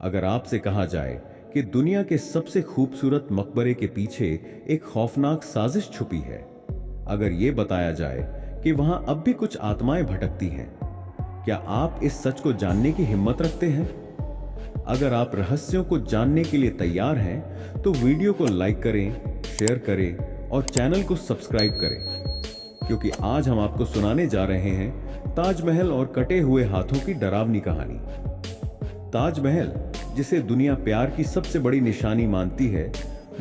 अगर आपसे कहा जाए कि दुनिया के सबसे खूबसूरत मकबरे के पीछे एक खौफनाक साजिश छुपी है, अगर ये बताया जाए कि वहां अब भी कुछ आत्माएं भटकती हैं, क्या आप इस सच को जानने की हिम्मत रखते हैं? अगर आप रहस्यों को जानने के लिए तैयार हैं, तो वीडियो को लाइक करें, शेयर करें और चैनल को सब्सक्राइब करें, क्योंकि आज हम आपको सुनाने जा रहे हैं ताजमहल और कटे हुए हाथों की डरावनी कहानी। ताजमहल, जिसे दुनिया प्यार की सबसे बड़ी निशानी मानती है,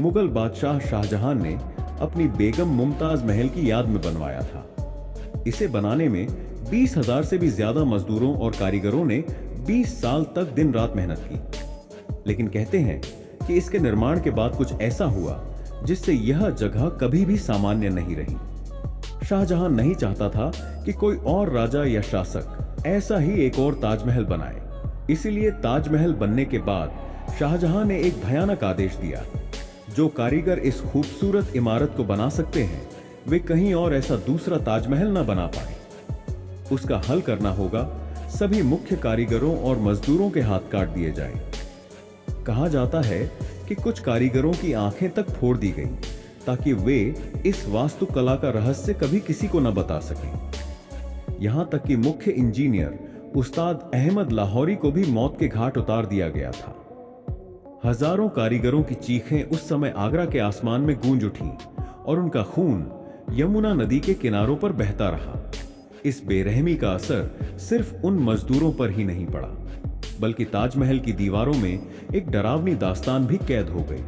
मुगल बादशाह शाहजहां ने अपनी बेगम मुमताज महल की याद में बनवाया था। इसे बनाने में 20,000 से भी ज्यादा मजदूरों और कारीगरों ने 20 साल तक दिन रात मेहनत की। लेकिन कहते हैं कि इसके निर्माण के बाद कुछ ऐसा हुआ जिससे यह जगह कभी भी सामान्य नहीं रही। शाहजहां नहीं चाहता था कि कोई और राजा या शासक ऐसा ही एक और ताजमहल बनाए। इसीलिए ताजमहल बनने के बाद शाहजहां ने एक भयानक आदेश दिया, जो कारीगर इस खूबसूरत इमारत को बना सकते हैं, वे कहीं और ऐसा दूसरा ताजमहल न बना पाए। उसका हल करना होगा, सभी मुख्य कारीगरों और मजदूरों के हाथ काट दिए जाएं। कहा जाता है कि कुछ कारीगरों की आंखें तक फोड़ दी गईं, ताकि वे इस वास्तुकला का रहस्य कभी किसी को न बता सकें। यहां तक कि मुख्य इंजीनियर उस्ताद अहमद लाहौरी को भी मौत के घाट उतार दिया गया था। हजारों कारीगरों की चीखें उस समय आगरा के आसमान में गूंज उठी और उनका खून यमुना नदी के किनारों पर बहता रहा। इस बेरहमी का असर सिर्फ उन मजदूरों पर ही नहीं पड़ा, बल्कि ताजमहल की दीवारों में एक डरावनी दास्तान भी कैद हो गई।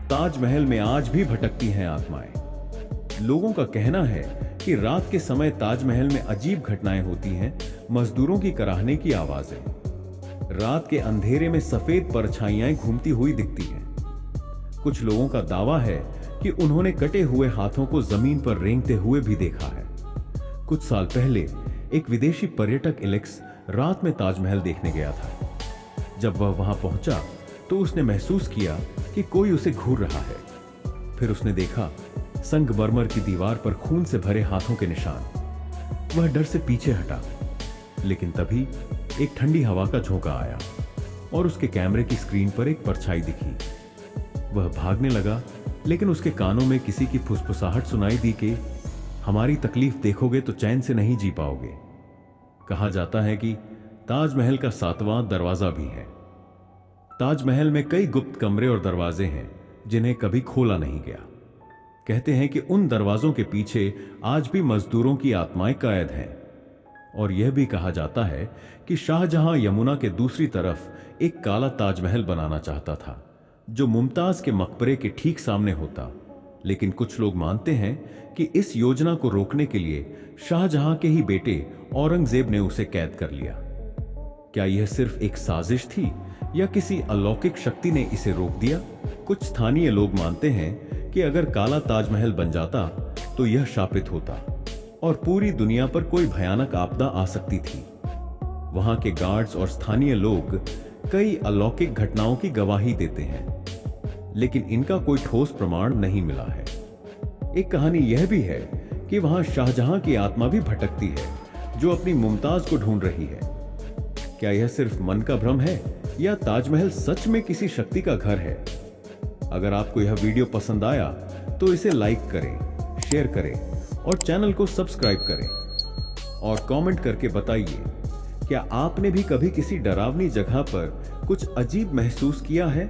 ताजमहल में आज भी भटकती हैं आत्माएं। लोगों का कहना है कि रात के समय ताजमहल में अजीब घटनाएं होती हैं, मजदूरों की कराहने की आवाजें, रात के अंधेरे में सफेद परछाइयां घूमती हुई दिखती हैं। कुछ लोगों का दावा है कि उन्होंने कटे हुए हाथों को जमीन पर रेंगते हुए भी देखा है। कुछ साल पहले एक विदेशी पर्यटक एलेक्स रात में ताजमहल देखने गया था। जब वह वहां पहुंचा तो उसने महसूस किया कि कोई उसे घूर रहा है। फिर उसने देखा संगमरमर की दीवार पर खून से भरे हाथों के निशान। वह डर से पीछे हटा, लेकिन तभी एक ठंडी हवा का झोंका आया और उसके कैमरे की स्क्रीन पर एक परछाई दिखी। वह भागने लगा, लेकिन उसके कानों में किसी की फुसफुसाहट सुनाई दी कि हमारी तकलीफ देखोगे तो चैन से नहीं जी पाओगे। कहा जाता है कि ताजमहल का 7वां दरवाजा भी है। ताजमहल में कई गुप्त कमरे और दरवाजे हैं जिन्हें कभी खोला नहीं गया। कहते हैं कि उन दरवाजों के पीछे आज भी मजदूरों की आत्माएं कैद हैं। और यह भी कहा जाता है कि शाहजहां यमुना के दूसरी तरफ एक काला ताजमहल बनाना चाहता था, जो मुमताज के मकबरे के ठीक सामने होता। लेकिन कुछ लोग मानते हैं कि इस योजना को रोकने के लिए शाहजहां के ही बेटे औरंगजेब ने उसे कैद कर लिया। क्या यह सिर्फ एक साजिश थी या किसी अलौकिक शक्ति ने इसे रोक दिया? कुछ स्थानीय लोग मानते हैं कि अगर काला ताजमहल बन जाता तो यह शापित होता और पूरी दुनिया पर कोई भयानक आपदा आ सकती थी। वहां के गार्ड्स और स्थानीय लोग कई अलौकिक घटनाओं की गवाही देते हैं, लेकिन इनका कोई ठोस प्रमाण नहीं मिला है। एक कहानी यह भी है कि वहां शाहजहां की आत्मा भी भटकती है, जो अपनी मुमताज को ढूंढ रही है। क्या यह सिर्फ मन का भ्रम है या ताजमहल सच में किसी शक्ति का घर है? अगर आपको यह वीडियो पसंद आया तो इसे लाइक करें, शेयर करें और चैनल को सब्सक्राइब करें। और कमेंट करके बताइए, क्या आपने भी कभी किसी डरावनी जगह पर कुछ अजीब महसूस किया है?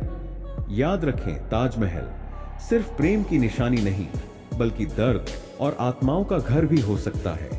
याद रखें, ताजमहल सिर्फ प्रेम की निशानी नहीं, बल्कि दर्द और आत्माओं का घर भी हो सकता है।